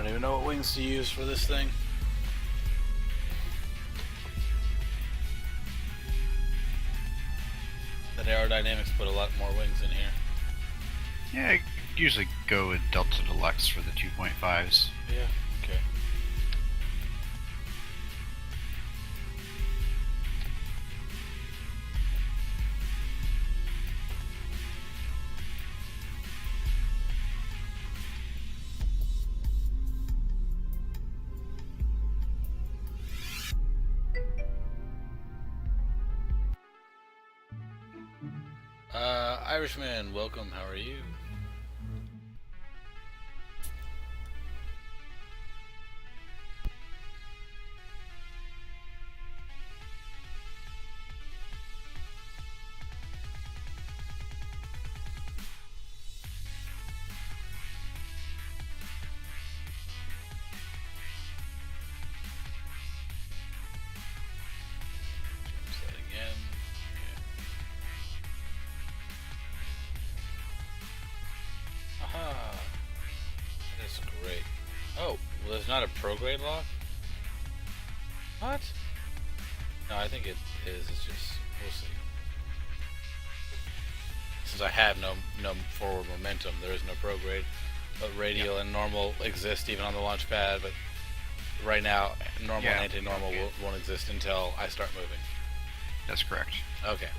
don't even know what wings to use for this thing. That aerodynamics put a lot more wings in here. Yeah, I usually go with Delta Deluxe for the 2.5s. Yeah, okay. Irishman, welcome. How are you? Change that again. Okay. Aha! That is great. Oh, well, there's not a prograde lock? What? No, I think it is. It's just, we'll see. Since I have no forward momentum, there is no prograde. But radial and normal exist even on the launch pad, but right now, normal and anti-normal won't exist until I start moving. That's correct. Okay.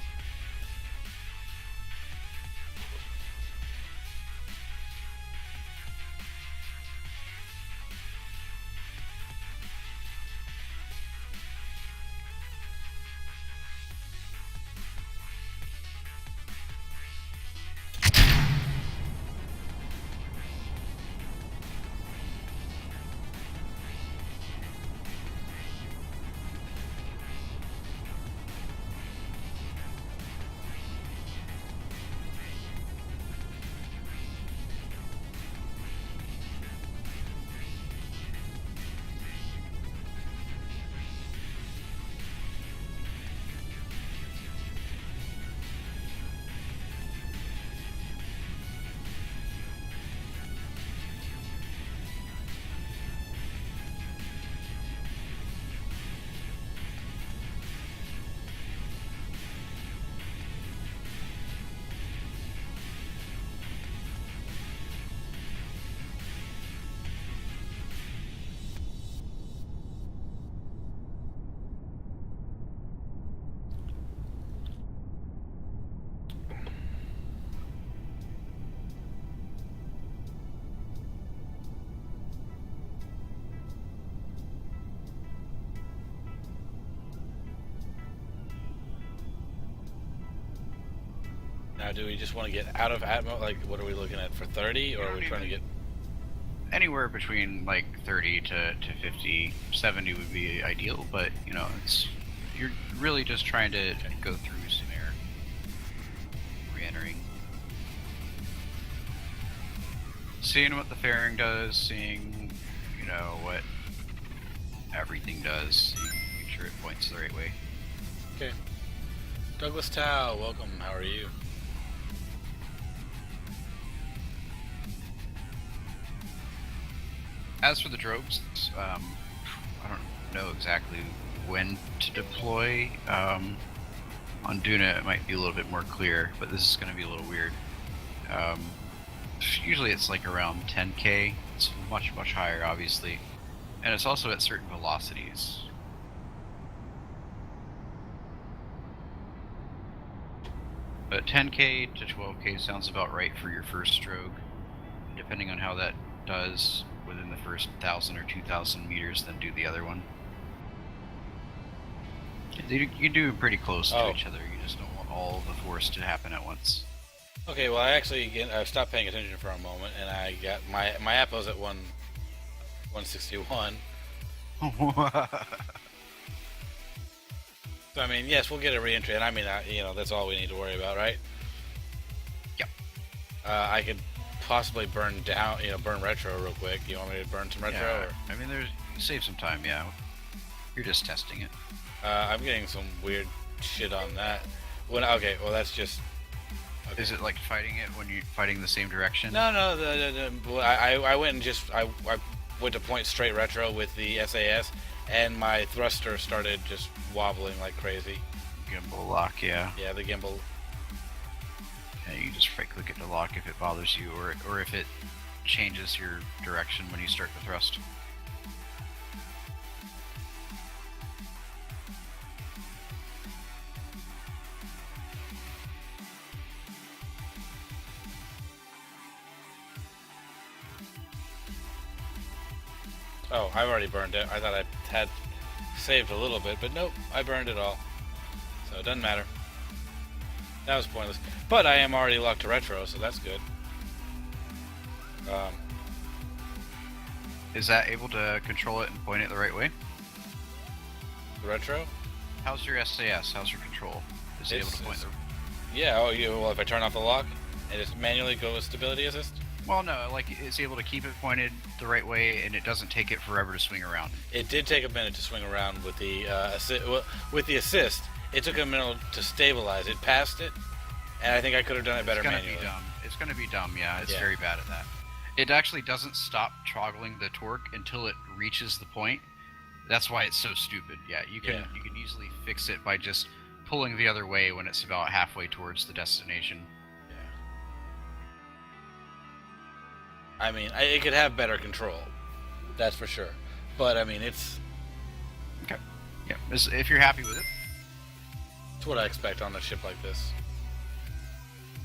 Now, do we just want to get out of Atmo? Like, what are we looking at for 30, or are we trying to get anywhere between like 30 to 50, 70 would be ideal, but you know, you're really just trying to go through some air, re-entering, seeing what the fairing does, seeing, you know, what everything does, make sure it points the right way. Okay. Douglas Tao, welcome. How are you? As for the drogues, I don't know exactly when to deploy. On Duna, it might be a little bit more clear, but this is going to be a little weird. Usually it's like around 10k. It's much higher, obviously. And it's also at certain velocities. But 10k to 12k sounds about right for your first drogue. Depending on how that does within the first 1,000 or 2,000 meters, then do the other one. You do pretty close to each other. You just don't want all the force to happen at once. Okay, well, I stopped paying attention for a moment, and I got my Appo's at 161. So I mean, yes, we'll get a re-entry, and I mean, you know, that's all we need to worry about, right? Yep. I could possibly burn retro real quick. You want me to burn some retro? Yeah, or? I mean, save some time, yeah. You're just testing it. I'm getting some weird shit on that. Okay, well, that's just... Okay. Is it like fighting it when you're fighting the same direction? No, I went and just... I went to point straight retro with the SAS, and my thruster started just wobbling like crazy. Gimbal lock, yeah. Yeah, the gimbal. Yeah, you just right click it to lock if it bothers you, or if it changes your direction when you start to thrust. Oh, I've already burned it. I thought I had saved a little bit, but nope, I burned it all. So it doesn't matter. That was pointless. But I am already locked to retro, so that's good. Is that able to control it and point it the right way? Retro? How's your SAS? How's your control? Is it able to point the... Yeah, well, if I turn off the lock, and just manually go with stability assist? Well, no, like, it's able to keep it pointed the right way, and it doesn't take it forever to swing around. It did take a minute to swing around with the with the assist. It took a minute to stabilize. It passed it, and I think I could have done it better manually. It's gonna be dumb. It's gonna be dumb, yeah. It's Yeah. very bad at that. It actually doesn't stop toggling the torque until it reaches the point. That's why it's so stupid. Yeah, you can easily fix it by just pulling the other way when it's about halfway towards the destination. Yeah. I mean, it could have better control. That's for sure. But I mean, it's Okay. Yeah, if you're happy with it. it's what I expect on a ship like this.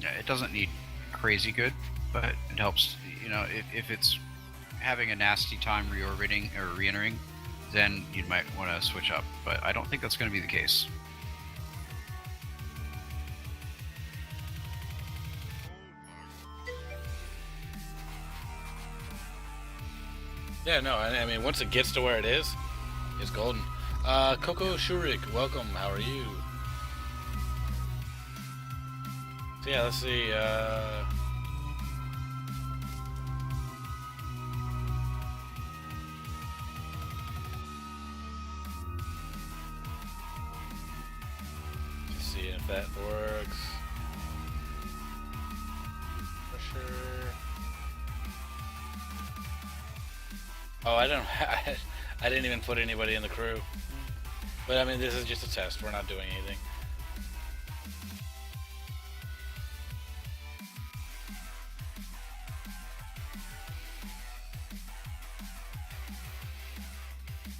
Yeah, it doesn't need crazy good, but it helps. You know, if it's having a nasty time reorbiting or re-entering, then you might want to switch up. But I don't think that's going to be the case. Yeah, no, I mean, once it gets to where it is, it's golden. Coco Shurik, welcome. How are you? So yeah, let's see. Let's see if that works. Pressure. Oh, I don't. I didn't even put anybody in the crew. But I mean, this is just a test. We're not doing anything.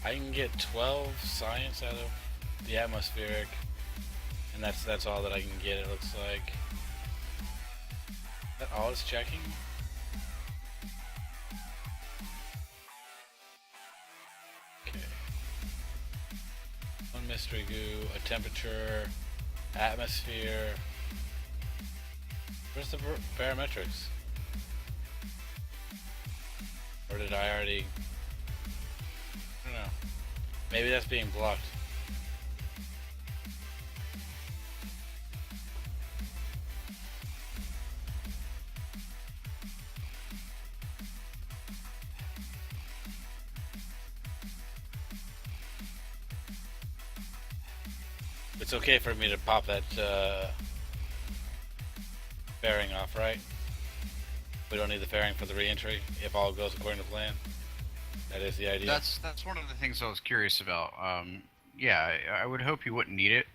I can get 12 science out of the atmospheric, and that's all that I can get. It looks like. Is that all it's checking? Okay. One mystery goo, a temperature, atmosphere. Where's the barometrics? Or did I already? I don't know. Maybe that's being blocked. It's okay for me to pop that fairing off, right? We don't need the fairing for the re-entry if all goes according to plan. That is the idea. That's one of the things I was curious about. Yeah, I would hope you wouldn't need it,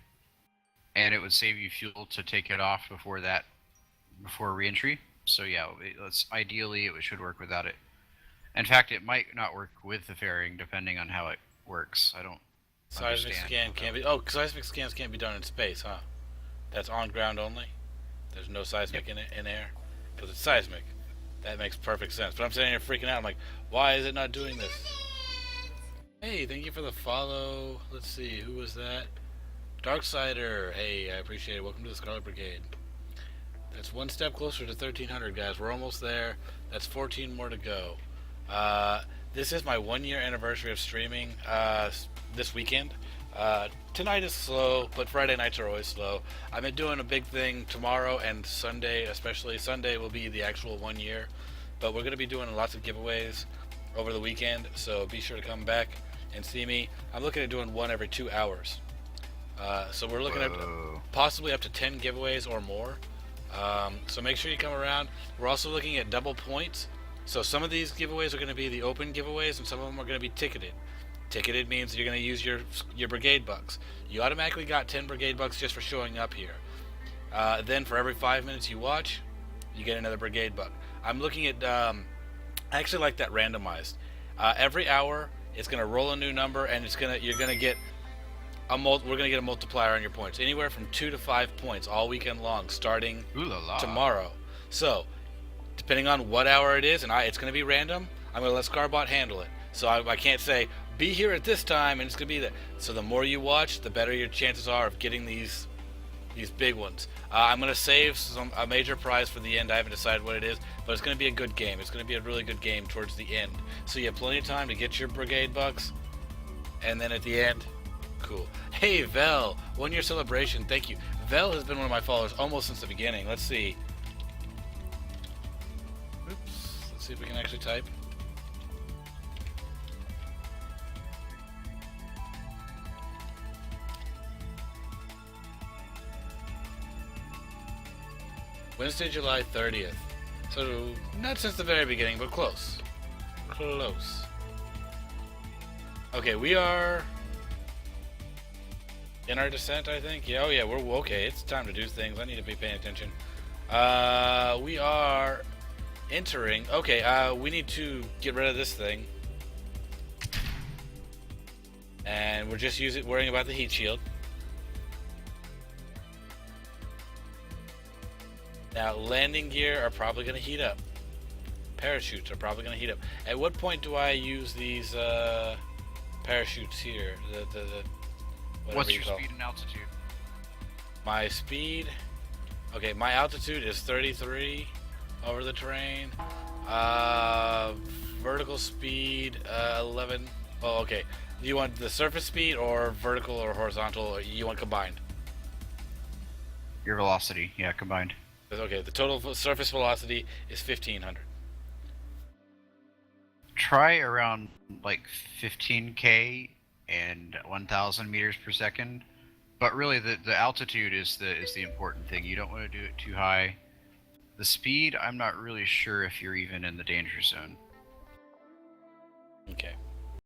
and it would save you fuel to take it off before re-entry. So yeah, ideally it should work without it. In fact, it might not work with the fairing depending on how it works. I don't. Seismic scan can't be. Oh, seismic scans can't be done in space, huh? That's on ground only. There's no seismic in air because it's seismic. That makes perfect sense. But I'm sitting here freaking out. I'm like, why is it not doing this? Hey, thank you for the follow. Let's see, who was that? Darksider. Hey, I appreciate it. Welcome to the Scarlet Brigade. That's one step closer to 1300, guys. We're almost there. That's 14 more to go. This is my 1 year anniversary of streaming this weekend. Tonight is slow, but Friday nights are always slow. I've been doing a big thing tomorrow and Sunday, especially. Sunday will be the actual 1 year, but we're going to be doing lots of giveaways over the weekend, so be sure to come back and see me. I'm looking at doing one every 2 hours. So we're looking at possibly up to 10 giveaways or more. So make sure you come around. We're also looking at double points So some of these giveaways are going to be the open giveaways, and some of them are going to be ticketed. Ticketed means you're going to use your brigade bucks. You automatically got 10 brigade bucks just for showing up here. Then for every 5 minutes you watch, you get another brigade buck. I'm looking at. I actually like that randomized. Every hour, it's going to roll a new number, and you're going to get we're going to get a multiplier on your points, anywhere from 2 to 5 points all weekend long, starting Ooh la la. tomorrow. So, depending on what hour it is, and it's going to be random, I'm going to let Scarbot handle it. So I can't say, be here at this time, and it's going to be there. So the more you watch, the better your chances are of getting these big ones. I'm going to save a major prize for the end. I haven't decided what it is, but it's going to be a good game. It's going to be a really good game towards the end. So you have plenty of time to get your brigade bucks, and then at the end, cool. Hey, Vel, 1 year celebration. Thank you. Vel has been one of my followers almost since the beginning. Let's see. Oops. Let's see if we can actually type. Wednesday, July 30th. So, not since the very beginning, but close. Close. Okay, we are in our descent, I think. Yeah, oh yeah, we're okay. It's time to do things. I need to be paying attention. We are entering. Okay, we need to get rid of this thing. And we're just worrying about the heat shield. Now, landing gear are probably going to heat up. Parachutes are probably going to heat up. At what point do I use these parachutes here? What's your speed and altitude? My speed? Okay, my altitude is 33 over the terrain. Vertical speed, 11. Oh, okay. Do you want the surface speed or vertical or horizontal? Or you want combined? Your velocity, yeah, combined. Okay, the total surface velocity is 1500. Try around like 15k and 1000 meters per second, but really the altitude is the important thing. You don't want to do it too high. The speed, I'm not really sure if you're even in the danger zone. Okay.